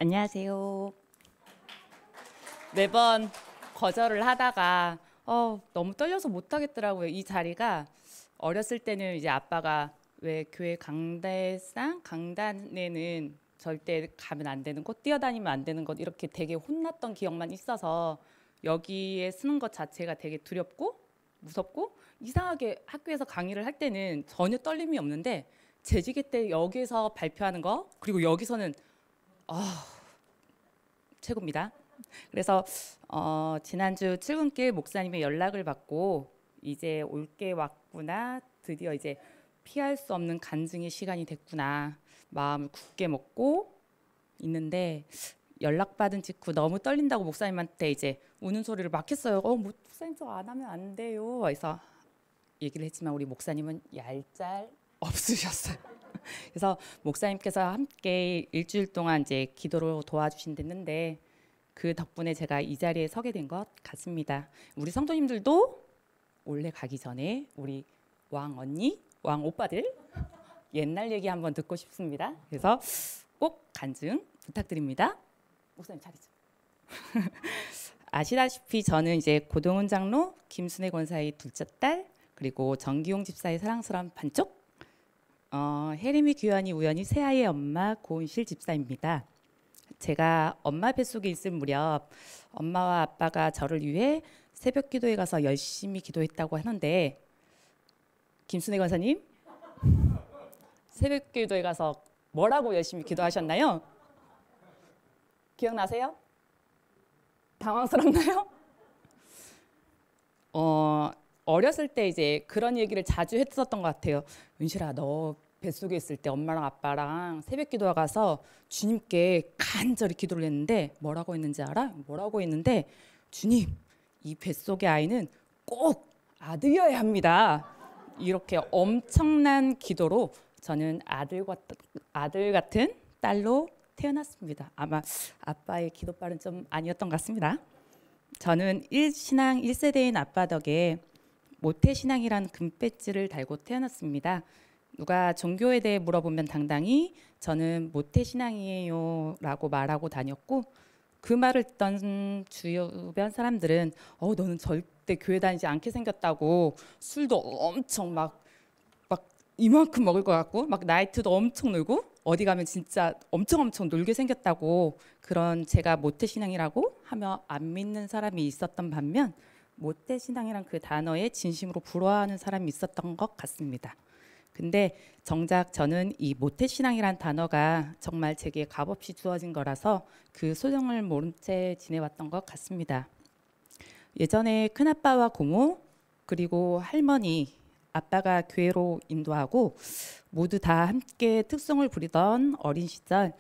안녕하세요. 매번 거절을 하다가 너무 떨려서 못 하겠더라고요. 이 자리가 어렸을 때는 이제 아빠가 왜 교회 강단에는 절대 가면 안 되는 곳, 뛰어다니면 안 되는 곳 이렇게 되게 혼났던 기억만 있어서 여기에 쓰는 것 자체가 되게 두렵고 무섭고 이상하게 학교에서 강의를 할 때는 전혀 떨림이 없는데 재직회 때 여기서 발표하는 거 그리고 여기서는 최고입니다. 그래서 지난주 출근길 목사님의 연락을 받고 이제 올 게 왔구나, 드디어 이제 피할 수 없는 간증의 시간이 됐구나 마음을 굳게 먹고 있는데 연락받은 직후 너무 떨린다고 목사님한테 이제 우는 소리를 막 했어요. 목사님 저 안 하면 안 돼요. 그래서 얘기를 했지만 우리 목사님은 얄짤 없으셨어요. 그래서 목사님께서 함께 일주일 동안 이제 기도로 도와주신댔는데 그 덕분에 제가 이 자리에 서게 된 것 같습니다. 우리 성도님들도 올해 가기 전에 우리 왕 언니, 왕 오빠들 옛날 얘기 한번 듣고 싶습니다. 그래서 꼭 간증 부탁드립니다. 목사님 자리죠. 아시다시피 저는 이제 고동훈 장로, 김순애 권사의 둘째 딸, 그리고 정기용 집사의 사랑스러운 반쪽, 혜림이 규현이 우연히 새아이의 엄마 고은실 집사입니다. 제가 엄마 뱃속에 있을 무렵 엄마와 아빠가 저를 위해 새벽 기도에 가서 열심히 기도했다고 하는데 김순애 권사님 새벽 기도에 가서 뭐라고 열심히 기도하셨나요? 기억나세요? 당황스럽나요? 어렸을 때 이제 그런 얘기를 자주 했었던 것 같아요. 은실아, 너 뱃속에 있을 때 엄마랑 아빠랑 새벽 기도에 가서 주님께 간절히 기도를 했는데 뭐라고 했는지 알아? 뭐라고 했는데 주님, 이 뱃속의 아이는 꼭 아들이어야 합니다. 이렇게 엄청난 기도로 저는 아들 같은 딸로 태어났습니다. 아마 아빠의 기도빨은 좀 아니었던 것 같습니다. 저는 신앙 1세대인 아빠 덕에 모태신앙이라는 금배지를 달고 태어났습니다. 누가 종교에 대해 물어보면 당당히 저는 모태신앙이에요 라고 말하고 다녔고 그 말을 듣던 주변 사람들은 너는 절대 교회 다니지 않게 생겼다고 술도 엄청 막 이만큼 먹을 것 같고 막 나이트도 엄청 놀고 어디 가면 진짜 엄청 놀게 생겼다고 그런 제가 모태신앙이라고 하며 안 믿는 사람이 있었던 반면 모태신앙이란 그 단어에 진심으로 부러워하는 사람이 있었던 것 같습니다. 근데 정작 저는 이 모태신앙이란 단어가 정말 제게 값없이 주어진 거라서 그 소정을 모른 채 지내왔던 것 같습니다. 예전에 큰아빠와 고모 그리고 할머니, 아빠가 교회로 인도하고 모두 다 함께 특성을 부리던 어린 시절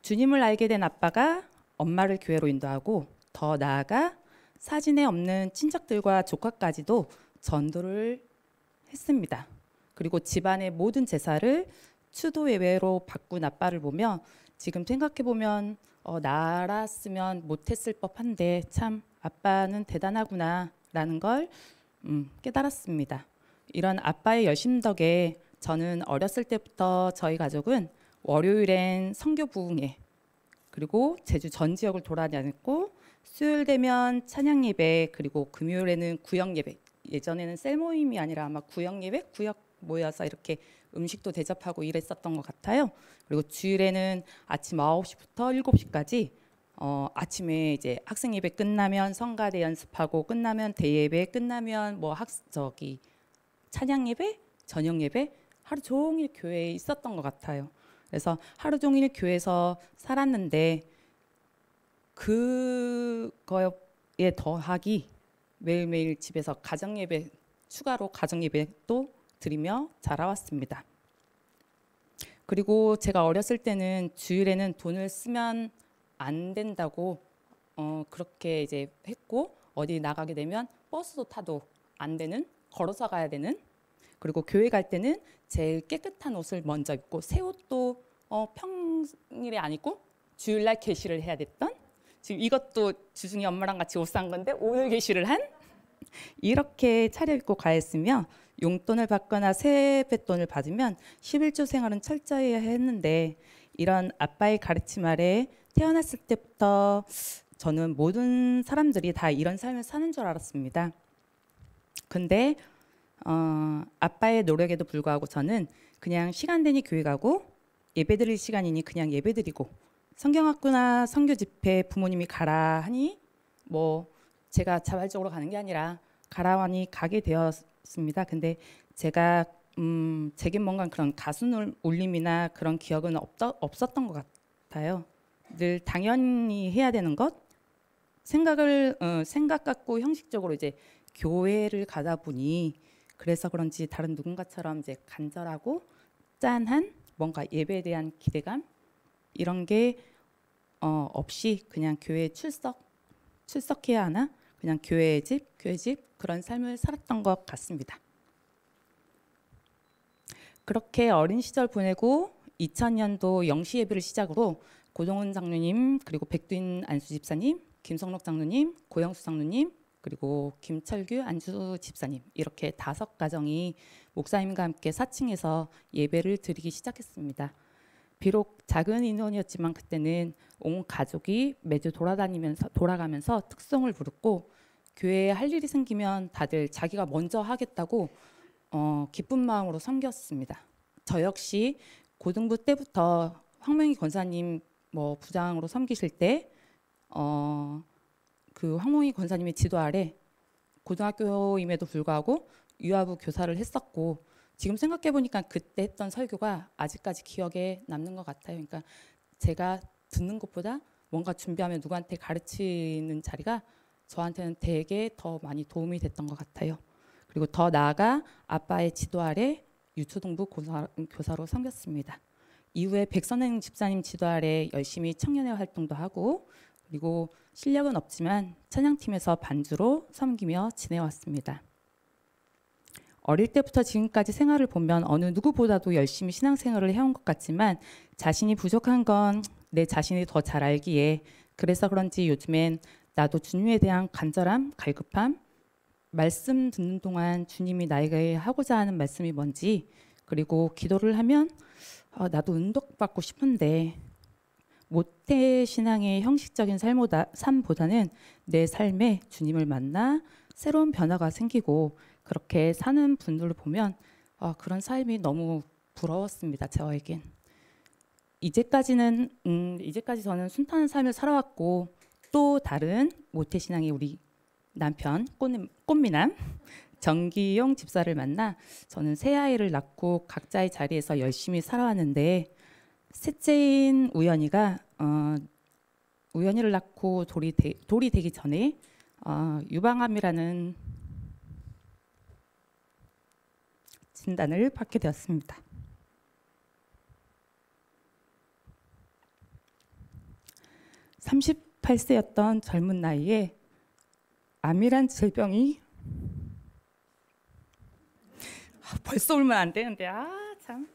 주님을 알게 된 아빠가 엄마를 교회로 인도하고 더 나아가 사진에 없는 친척들과 조카까지도 전도를 했습니다. 그리고 집안의 모든 제사를 추도 예외로 바꾼 아빠를 보며 지금 생각해보면 나랐으면 못했을 법한데 참 아빠는 대단하구나 라는 걸 깨달았습니다. 이런 아빠의 열심 덕에 저는 어렸을 때부터 저희 가족은 월요일엔 성교 부흥회 그리고 제주 전 지역을 돌아다녔고 수요일 되면 찬양 예배 그리고 금요일에는 구역 예배, 예전에는 셀 모임이 아니라 아마 구역 예배, 구역 모여서 이렇게 음식도 대접하고 이랬었던 것 같아요. 그리고 주일에는 아침 9시부터 7시까지 아침에 이제 학생 예배 끝나면 성가대 연습하고 끝나면 대예배 끝나면 찬양 예배, 저녁 예배 하루 종일 교회에 있었던 것 같아요. 그래서 하루 종일 교회에서 살았는데 그거에 더하기 매일매일 집에서 가정 예배 추가로 가정 예배도 드리며 자라왔습니다. 그리고 제가 어렸을 때는 주일에는 돈을 쓰면 안 된다고 그렇게 이제 했고 어디 나가게 되면 버스도 타도 안 되는 걸어서 가야 되는 그리고 교회 갈 때는 제일 깨끗한 옷을 먼저 입고 새 옷도 평일에 안 입고 주일날 개시를 해야 됐던 지금 이것도 주중에 엄마랑 같이 옷 산 건데 오늘 개시를 한 이렇게 차려입고 가했으며 용돈을 받거나 세뱃돈을 받으면 11조 생활은 철저히 했는데 이런 아빠의 가르침 아래 태어났을 때부터 저는 모든 사람들이 다 이런 삶을 사는 줄 알았습니다. 근데 아빠의 노력에도 불구하고 저는 그냥 시간 되니 교회 가고 예배 드릴 시간이니 그냥 예배 드리고 성경학교나 선교 집회 부모님이 가라 하니 뭐 제가 자발적으로 가는 게 아니라 가라 하니 가게 되었습니다. 근데 제가 제게 뭔가 그런 가슴 울림이나 그런 기억은 없었던 것 같아요. 늘 당연히 해야 되는 것 생각 갖고 형식적으로 이제 교회를 가다 보니 그래서 그런지 다른 누군가처럼 이제 간절하고 짠한 뭔가 예배에 대한 기대감 이런 게 없이 그냥 교회 출석해야 하나 그냥 교회 집 그런 삶을 살았던 것 같습니다. 그렇게 어린 시절 보내고 2000년도 영시 예배를 시작으로 고동훈 장로님 그리고 백두인 안수 집사님, 김성록 장로님, 고영수 장로님 그리고 김철규 안수 집사님 이렇게 5가정이 목사님과 함께 4층에서 예배를 드리기 시작했습니다. 비록 작은 인원이었지만 그때는 온 가족이 매주 돌아가면서 특송을 부르고 교회에 할 일이 생기면 다들 자기가 먼저 하겠다고 기쁜 마음으로 섬겼습니다. 저 역시 고등부 때부터 황명희 권사님 부장으로 섬기실 때 그 황명희 권사님의 지도 아래 고등학교임에도 불구하고 유아부 교사를 했었고 지금 생각해 보니까 그때 했던 설교가 아직까지 기억에 남는 것 같아요. 그러니까 제가 듣는 것보다 뭔가 준비하면 누구한테 가르치는 자리가 저한테는 되게 더 많이 도움이 됐던 것 같아요. 그리고 더 나아가 아빠의 지도 아래 유초등부 교사로 섬겼습니다. 이후에 백선행 집사님 지도 아래 열심히 청년회 활동도 하고 그리고 실력은 없지만 찬양팀에서 반주로 섬기며 지내왔습니다. 어릴 때부터 지금까지 생활을 보면 어느 누구보다도 열심히 신앙생활을 해온 것 같지만 자신이 부족한 건 내 자신이 더 잘 알기에 그래서 그런지 요즘엔 나도 주님에 대한 간절함, 갈급함, 말씀 듣는 동안 주님이 나에게 하고자 하는 말씀이 뭔지 그리고 기도를 하면 나도 은덕받고 싶은데 모태 신앙의 형식적인 삶보다는 내 삶에 주님을 만나 새로운 변화가 생기고 그렇게 사는 분들을 보면 그런 삶이 너무 부러웠습니다. 저에겐. 이제까지 저는 순탄한 삶을 살아왔고 또 다른 모태신앙의 우리 남편 꽃미남 정기용 집사를 만나 저는 새 아이를 낳고 각자의 자리에서 열심히 살아왔는데 셋째인 우연이가 우연이를 낳고 돌이 되기 전에 유방암이라는 진단을 받게 되었습니다. 38세였던 젊은 나이에 암이란 질병이 벌써 울면 안 되는데 참.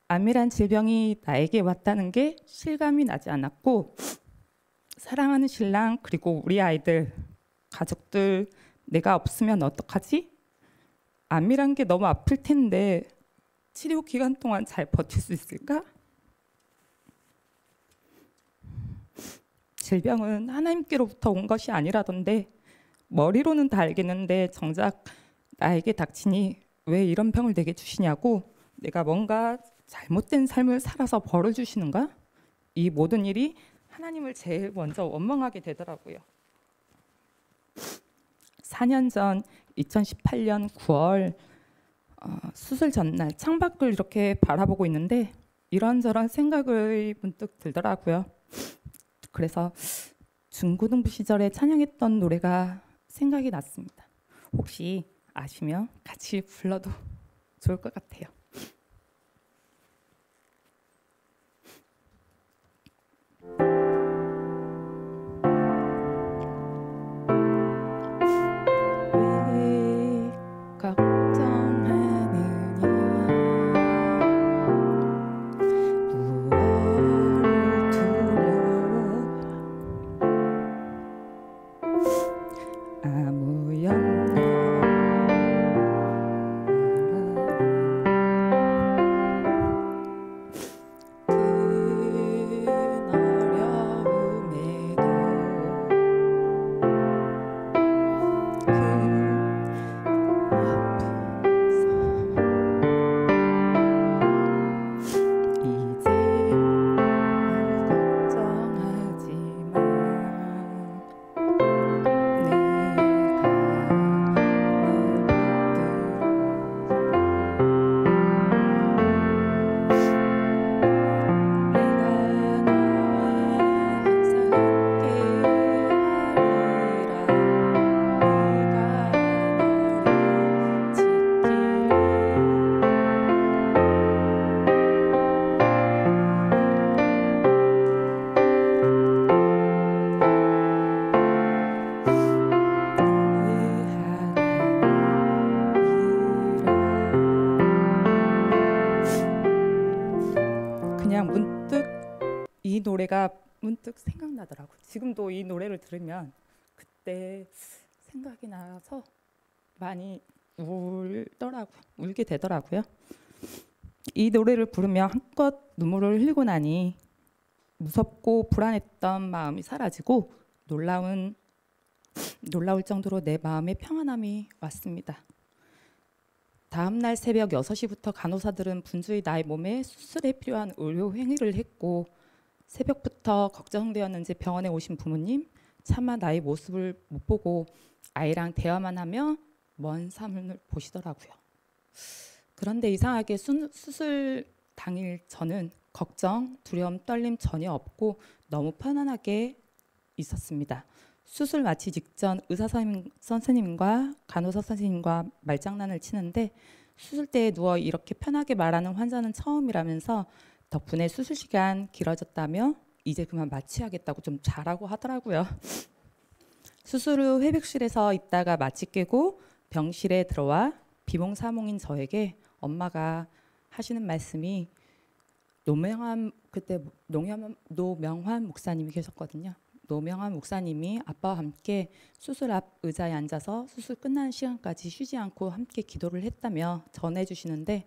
암이란 질병이 나에게 왔다는 게 실감이 나지 않았고 사랑하는 신랑 그리고 우리 아이들, 가족들 내가 없으면 어떡하지? 암이란 게 너무 아플 텐데 치료 기간 동안 잘 버틸 수 있을까? 질병은 하나님께로부터 온 것이 아니라던데 머리로는 다 알겠는데 정작 나에게 닥치니 왜 이런 병을 내게 주시냐고 내가 뭔가 잘못된 삶을 살아서 벌을 주시는가? 이 모든 일이 하나님을 제일 먼저 원망하게 되더라고요. 4년 전 2018년 9월 수술 전날 창밖을 이렇게 바라보고 있는데 이런저런 생각이 문득 들더라고요. 그래서 중고등부 시절에 찬양했던 노래가 생각이 났습니다. 혹시 아시면 같이 불러도 좋을 것 같아요. 노래가 문득 생각나더라고요. 지금도 이 노래를 들으면 그때 생각이 나서 많이 울게 되더라고요. 이 노래를 부르며 한껏 눈물을 흘리고 나니 무섭고 불안했던 마음이 사라지고 놀라울 정도로 내 마음에 평안함이 왔습니다. 다음 날 새벽 6시부터 간호사들은 분주히 나의 몸에 수술에 필요한 의료 행위를 했고 새벽부터 걱정되었는지 병원에 오신 부모님 차마 나의 모습을 못 보고 아이랑 대화만 하며 먼 산을 보시더라고요. 그런데 이상하게 수술 당일 저는 걱정, 두려움, 떨림 전혀 없고 너무 편안하게 있었습니다. 수술 마치 직전 의사 선생님과 간호사 선생님과 말장난을 치는데 수술대에 누워 이렇게 편하게 말하는 환자는 처음이라면서 덕분에 수술 시간 길어졌다며 이제 그만 마취하겠다고 좀 잘하고 하더라고요. 수술 후 회복실에서 있다가 마취 깨고 병실에 들어와 비몽사몽인 저에게 엄마가 하시는 말씀이 그때 노명환 목사님이 계셨거든요. 노명환 목사님이 아빠와 함께 수술 앞 의자에 앉아서 수술 끝나는 시간까지 쉬지 않고 함께 기도를 했다며 전해주시는데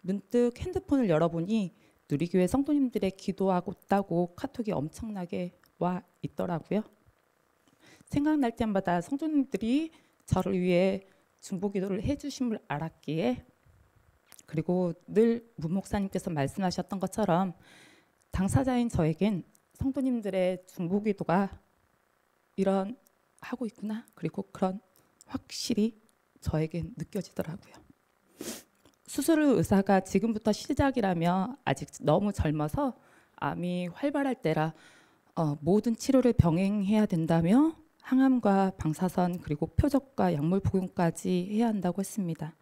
문득 핸드폰을 열어보니 누리교회 성도님들의 기도하고 있다고 카톡이 엄청나게 와 있더라고요. 생각날 때마다 성도님들이 저를 위해 중보기도를 해주심을 알았기에 그리고 늘 문 목사님께서 말씀하셨던 것처럼 당사자인 저에겐 성도님들의 중보기도가 하고 있구나. 그리고 그런 확실히 저에겐 느껴지더라고요. 수술 후 의사가 지금부터 시작이라며 아직 너무 젊어서 암이 활발할 때라 모든 치료를 병행해야 된다며 항암과 방사선 그리고 표적과 약물 복용까지 해야 한다고 했습니다.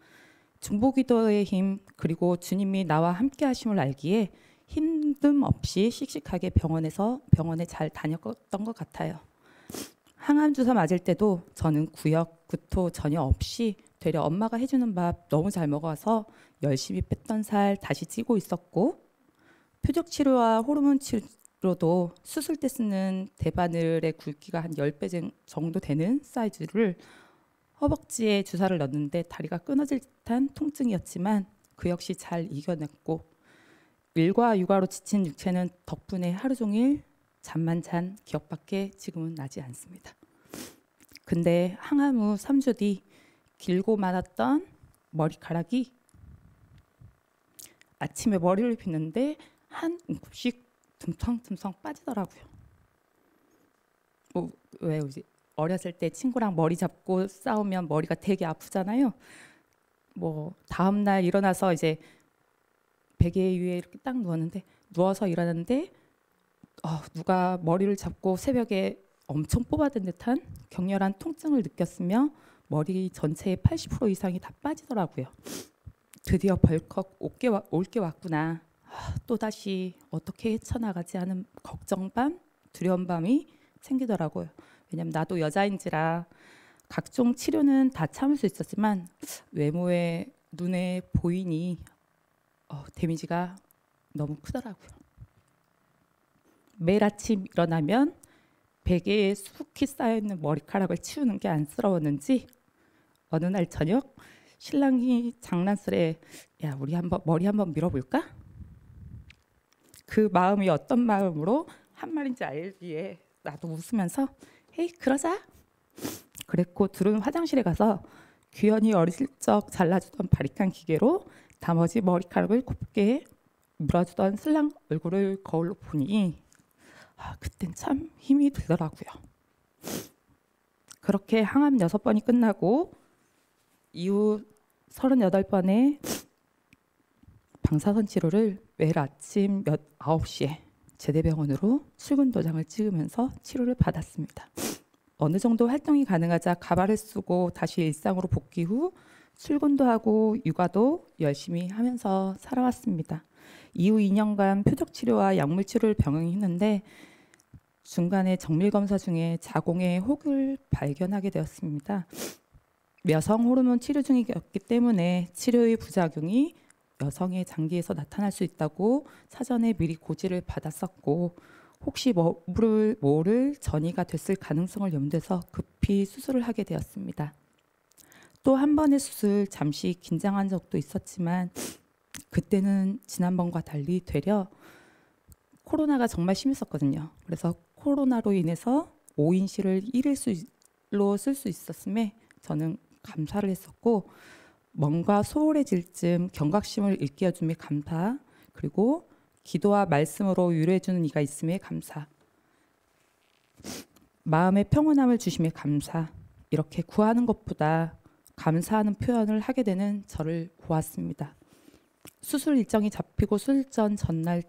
중보기도의 힘 그리고 주님이 나와 함께 하심을 알기에 힘듦 없이 씩씩하게 병원에 잘 다녔던 것 같아요. 항암 주사 맞을 때도 저는 구역, 구토 전혀 없이 되려 엄마가 해주는 밥 너무 잘 먹어서 열심히 뺐던 살 다시 찌고 있었고 표적 치료와 호르몬 치료도 수술 때 쓰는 대바늘의 굵기가 한 10배 정도 되는 사이즈를 허벅지에 주사를 넣었는데 다리가 끊어질 듯한 통증이었지만 그 역시 잘 이겨냈고 일과 육아로 지친 육체는 덕분에 하루 종일 잠만 잔 기억밖에 지금은 나지 않습니다. 근데 항암 후 3주 뒤 길고 많았던 머리카락이 아침에 머리를 빗는데 한 움큼씩 듬성듬성 빠지더라고요. 왜 어렸을 때 친구랑 머리 잡고 싸우면 머리가 되게 아프잖아요. 다음 날 일어나서 이제 베개 위에 이렇게 딱 누워서 일어났는데 누가 머리를 잡고 새벽에 엄청 뽑아댄 듯한 격렬한 통증을 느꼈으며 머리 전체의 80% 이상이 다 빠지더라고요. 드디어 벌컥 올 게 왔구나. 또다시 어떻게 헤쳐나가지 하는 걱정 밤, 두려운 밤이 생기더라고요. 왜냐면 나도 여자인지라 각종 치료는 다 참을 수 있었지만 외모에 눈에 보이니 데미지가 너무 크더라고요. 매일 아침 일어나면 베개에 수북히 쌓여있는 머리카락을 치우는 게 안쓰러웠는지 어느 날 저녁 신랑이 장난스레 야 우리 머리 한번 밀어볼까? 그 마음이 어떤 마음으로 한 말인지 알기에 나도 웃으면서 헤이 그러자 그랬고 둘은 화장실에 가서 규현이 어렸을 적 잘라주던 바리칸 기계로 나머지 머리카락을 곱게 물어주던 신랑 얼굴을 거울로 보니 그땐 참 힘이 들더라고요. 그렇게 항암 6번이 끝나고 이후 38번의 방사선 치료를 매일 아침 9시에 제대병원으로 출근 도장을 찍으면서 치료를 받았습니다. 어느 정도 활동이 가능하자 가발을 쓰고 다시 일상으로 복귀 후 출근도 하고 육아도 열심히 하면서 살아왔습니다. 이후 2년간 표적 치료와 약물 치료를 병행했는데 중간에 정밀 검사 중에 자궁의 혹을 발견하게 되었습니다. 여성 호르몬 치료 중이었기 때문에 치료의 부작용이 여성의 장기에서 나타날 수 있다고 사전에 미리 고지를 받았었고 혹시 모를 전이가 됐을 가능성을 염두해서 급히 수술을 하게 되었습니다. 또 한 번의 수술 잠시 긴장한 적도 있었지만 그때는 지난번과 달리 되려 코로나가 정말 심했었거든요. 그래서 코로나로 인해서 5인실을 1일로 쓸 수 있었음에 저는 감사를 했었고, 뭔가 소홀해질 쯤 경각심을 일깨워줌에 감사, 그리고 기도와 말씀으로 위로해주는 이가 있음에 감사, 마음의 평온함을 주심에 감사, 이렇게 구하는 것보다 감사하는 표현을 하게 되는 저를 보았습니다. 수술 일정이 잡히고 수술전 전날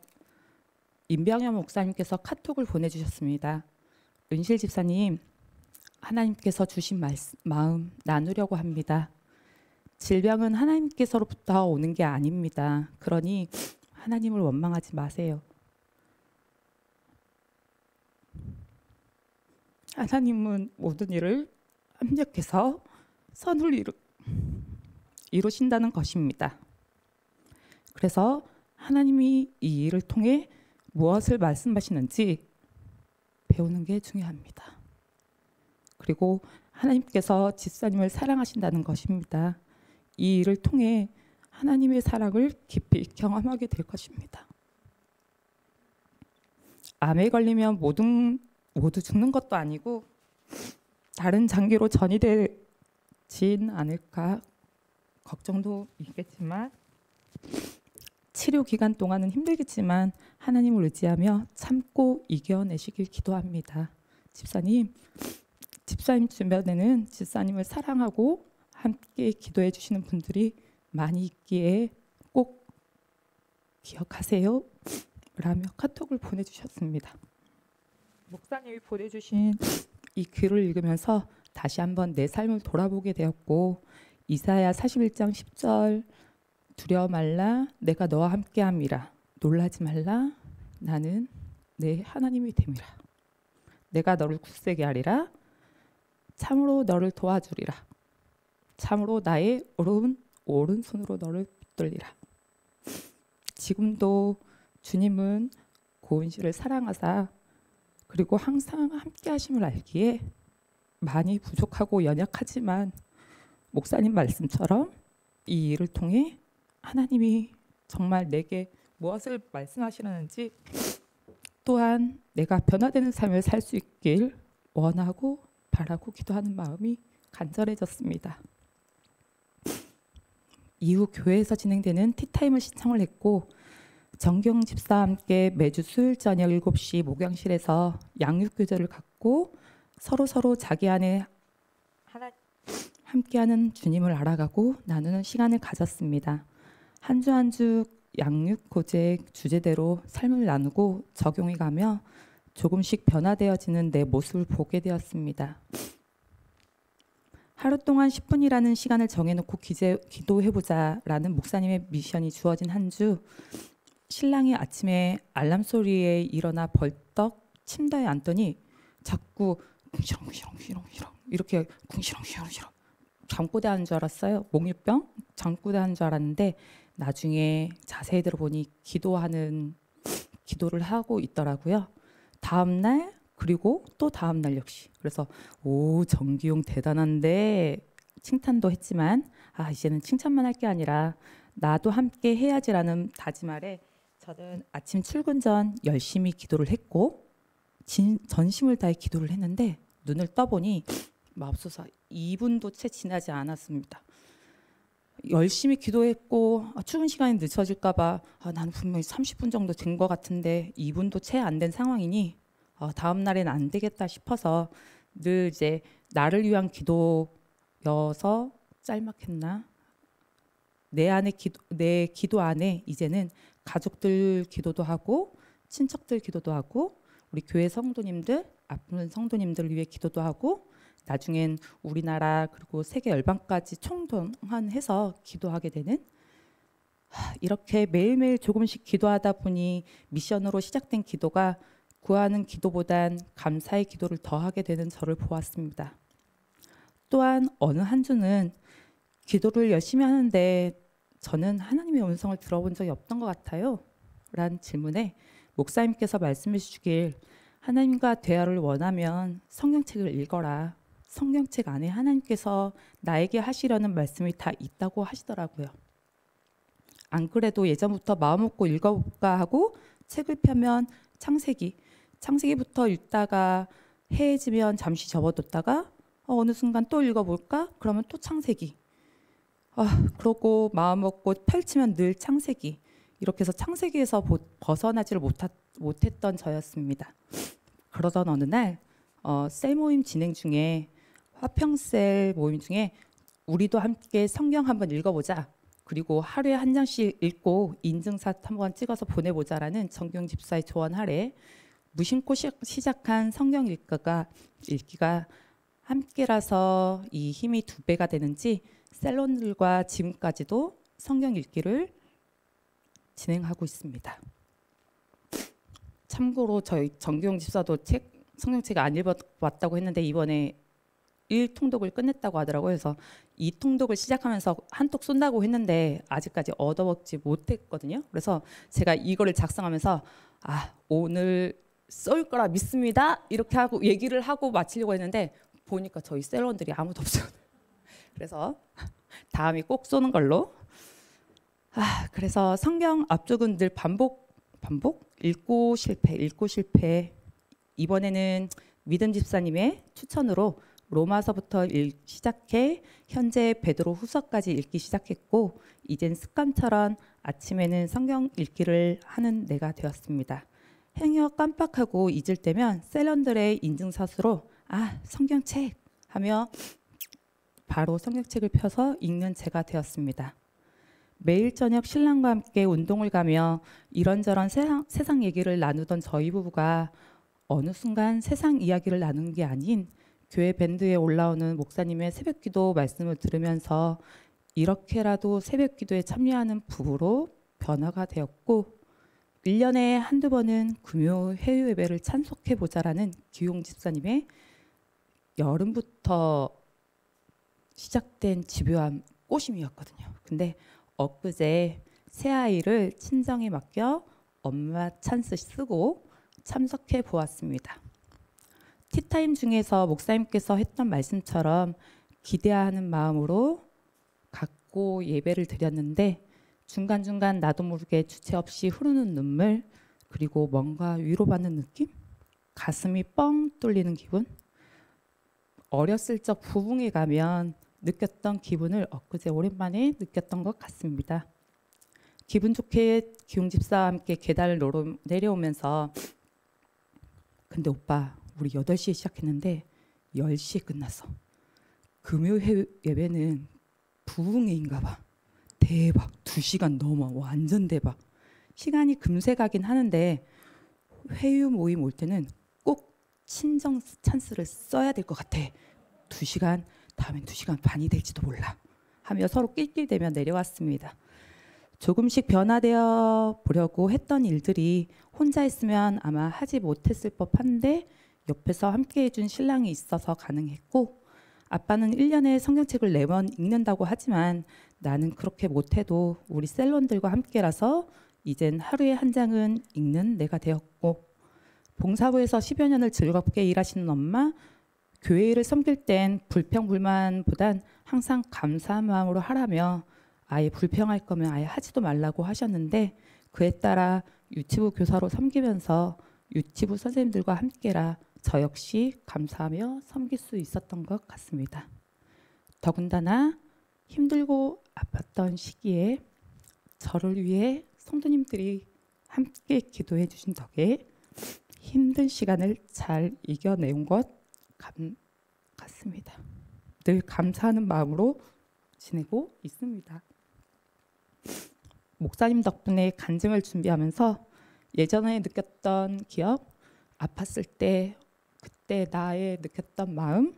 임병현 목사님께서 카톡을 보내주셨습니다. 은실 집사님, 하나님께서 주신 마음 나누려고 합니다. 질병은 하나님께서로부터 오는 게 아닙니다. 그러니 하나님을 원망하지 마세요. 하나님은 모든 일을 합력해서 선을 이루신다는 것입니다. 그래서 하나님이 이 일을 통해 무엇을 말씀하시는지 배우는 게 중요합니다. 그리고 하나님께서 집사님을 사랑하신다는 것입니다. 이 일을 통해 하나님의 사랑을 깊이 경험하게 될 것입니다. 암에 걸리면 모두 죽는 것도 아니고 다른 장기로 전이되진 않을까 걱정도 있겠지만, 치료 기간 동안은 힘들겠지만 하나님을 의지하며 참고 이겨내시길 기도합니다. 집사님 주변에는 집사님을 사랑하고 함께 기도해 주시는 분들이 많이 있기에 꼭 기억하세요 라며 카톡을 보내주셨습니다. 목사님이 보내주신 이 글을 읽으면서 다시 한번 내 삶을 돌아보게 되었고, 이사야 41장 10절, 두려워 말라 내가 너와 함께함이라, 놀라지 말라 나는 내 하나님이 됨이라, 내가 너를 굳세게 하리라, 참으로 너를 도와주리라, 참으로 나의 오른손으로 너를 붙들리라. 지금도 주님은 고은 씨를 사랑하사 그리고 항상 함께 하심을 알기에 많이 부족하고 연약하지만 목사님 말씀처럼 이 일을 통해 하나님이 정말 내게 무엇을 말씀하시는지, 또한 내가 변화되는 삶을 살 수 있길 원하고 바라고 기도하는 마음이 간절해졌습니다. 이후 교회에서 진행되는 티타임을 신청을 했고, 정경 집사와 함께 매주 수요일 저녁 7시 목양실에서 양육교제를 갖고 서로 자기 안에 함께하는 주님을 알아가고 나누는 시간을 가졌습니다. 한 주 한 주 양육교제 주제대로 삶을 나누고 적용해가며 조금씩 변화되어지는 내 모습을 보게 되었습니다. 하루 동안 10분이라는 시간을 정해놓고 기도해보자라는 목사님의 미션이 주어진 한 주, 신랑이 아침에 알람 소리에 일어나 벌떡 침대에 앉더니 자꾸 궁시렁궁시렁 이렇게 궁시렁궁시렁 잠꼬대 하는 줄 알았어요. 몽유병 잠꼬대 하는 줄 알았는데 나중에 자세히 들어보니 기도를 하고 있더라고요. 다음 날 그리고 또 다음 날 역시. 그래서 오, 정기용 대단한데 칭찬도 했지만 이제는 칭찬만 할 게 아니라 나도 함께 해야지라는 다짐 아래 저는 아침 출근 전 열심히 기도를 했고 전심을 다해 기도를 했는데 눈을 떠보니 맙소사 2분도 채 지나지 않았습니다. 열심히 기도했고 출근 시간이 늦어질까 봐 나는 분명히 30분 정도 된 것 같은데 2분도 채 안 된 상황이니 다음 날엔 안 되겠다 싶어서 늘 이제 나를 위한 기도여서 짤막했나? 내 기도 안에 이제는 가족들 기도도 하고 친척들 기도도 하고 우리 교회 성도님들, 아픈 성도님들을 위해 기도도 하고 나중엔 우리나라 그리고 세계 열방까지 총동원해서 기도하게 되는, 이렇게 매일매일 조금씩 기도하다 보니 미션으로 시작된 기도가 구하는 기도보단 감사의 기도를 더하게 되는 저를 보았습니다. 또한 어느 한 주는 기도를 열심히 하는데 저는 하나님의 음성을 들어본 적이 없던 것 같아요 라는 질문에 목사님께서 말씀해 주시길 하나님과 대화를 원하면 성경책을 읽어라. 성경책 안에 하나님께서 나에게 하시려는 말씀이 다 있다고 하시더라고요. 안 그래도 예전부터 마음 먹고 읽어볼까 하고 책을 펴면 창세기부터 읽다가 해지면 잠시 접어뒀다가 어느 순간 또 읽어볼까? 그러면 또 창세기. 그러고 마음 먹고 펼치면 늘 창세기. 이렇게 해서 창세기에서 벗어나지를 못했던 저였습니다. 그러던 어느 날 셀 모임 진행 중에 화평셀 모임 중에 우리도 함께 성경 한번 읽어보자. 그리고 하루에 한 장씩 읽고 인증샷 한번 찍어서 보내보자라는 정경 집사의 조언 아래 무심코 시작한 성경 읽기가 함께라서 이 힘이 2배가 되는지 셀론들과 지금까지도 성경 읽기를 진행하고 있습니다. 참고로 저희 정경 집사도 성경책을 안 읽어봤다고 했는데 이번에 1통독을 끝냈다고 하더라고요. 그래서 2통독을 시작하면서 한독 쏜다고 했는데 아직까지 얻어먹지 못했거든요. 그래서 제가 이거를 작성하면서 오늘 쏠 거라 믿습니다. 이렇게 하고 얘기를 하고 마치려고 했는데 보니까 저희 셀원들이 아무도 없어요. 그래서 다음에 꼭 쏘는 걸로. 그래서 성경 앞쪽은 늘 반복 읽고 실패. 이번에는 믿음 집사님의 추천으로 로마서부터 시작해 현재 베드로 후서까지 읽기 시작했고 이젠 습관처럼 아침에는 성경 읽기를 하는 내가 되었습니다. 행여 깜빡하고 잊을 때면 셀런들의 인증샷으로 성경책 하며 바로 성경책을 펴서 읽는 제가 되었습니다. 매일 저녁 신랑과 함께 운동을 가며 이런저런 세상 얘기를 나누던 저희 부부가 어느 순간 세상 이야기를 나누는 게 아닌 교회 밴드에 올라오는 목사님의 새벽기도 말씀을 들으면서 이렇게라도 새벽기도에 참여하는 부부로 변화가 되었고 1년에 한두 번은 금요 회유 예배를 참석해보자라는 기용 집사님의 여름부터 시작된 집요한 꼬심이었거든요. 근데 엊그제 새아이를 친정에 맡겨 엄마 찬스 쓰고 참석해 보았습니다. 티타임 중에서 목사님께서 했던 말씀처럼 기대하는 마음으로 갖고 예배를 드렸는데 중간중간 나도 모르게 주체 없이 흐르는 눈물 그리고 뭔가 위로받는 느낌? 가슴이 뻥 뚫리는 기분? 어렸을 적 부흥에 가면 느꼈던 기분을 엊그제 오랜만에 느꼈던 것 같습니다. 기분 좋게 기용 집사와 함께 계단을 내려오면서 근데 오빠 우리 8시에 시작했는데 10시에 끝났어. 금요 예배는 부흥회인가 봐. 대박. 2시간 넘어. 완전 대박. 시간이 금세 가긴 하는데 회유 모임 올 때는 꼭 친정 찬스를 써야 될 것 같아. 2시간, 다음엔 2시간 반이 될지도 몰라. 하며 서로 낄낄대며 내려왔습니다. 조금씩 변화되어 보려고 했던 일들이 혼자 있으면 아마 하지 못했을 법한데 옆에서 함께 해준 신랑이 있어서 가능했고 아빠는 1년에 성경책을 4번 읽는다고 하지만 나는 그렇게 못해도 우리 셀론들과 함께라서 이젠 하루에 한 장은 읽는 내가 되었고 봉사부에서 10여 년을 즐겁게 일하시는 엄마 교회 일을 섬길 땐 불평불만보단 항상 감사한 마음으로 하라며 아예 불평할 거면 아예 하지도 말라고 하셨는데 그에 따라 유치부 교사로 섬기면서 유치부 선생님들과 함께라 저 역시 감사하며 섬길 수 있었던 것 같습니다. 더군다나 힘들고 아팠던 시기에 저를 위해 성도님들이 함께 기도해 주신 덕에 힘든 시간을 잘 이겨내온 것 같습니다. 늘 감사하는 마음으로 지내고 있습니다. 목사님 덕분에 간증을 준비하면서 예전에 느꼈던 기억, 아팠을 때 그때 나의 느꼈던 마음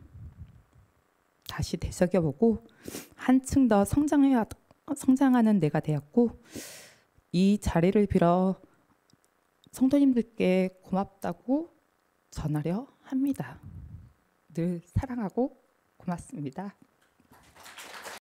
다시 되새겨보고 한층 더 성장하는 내가 되었고 이 자리를 빌어 성도님들께 고맙다고 전하려 합니다. 늘 사랑하고 고맙습니다.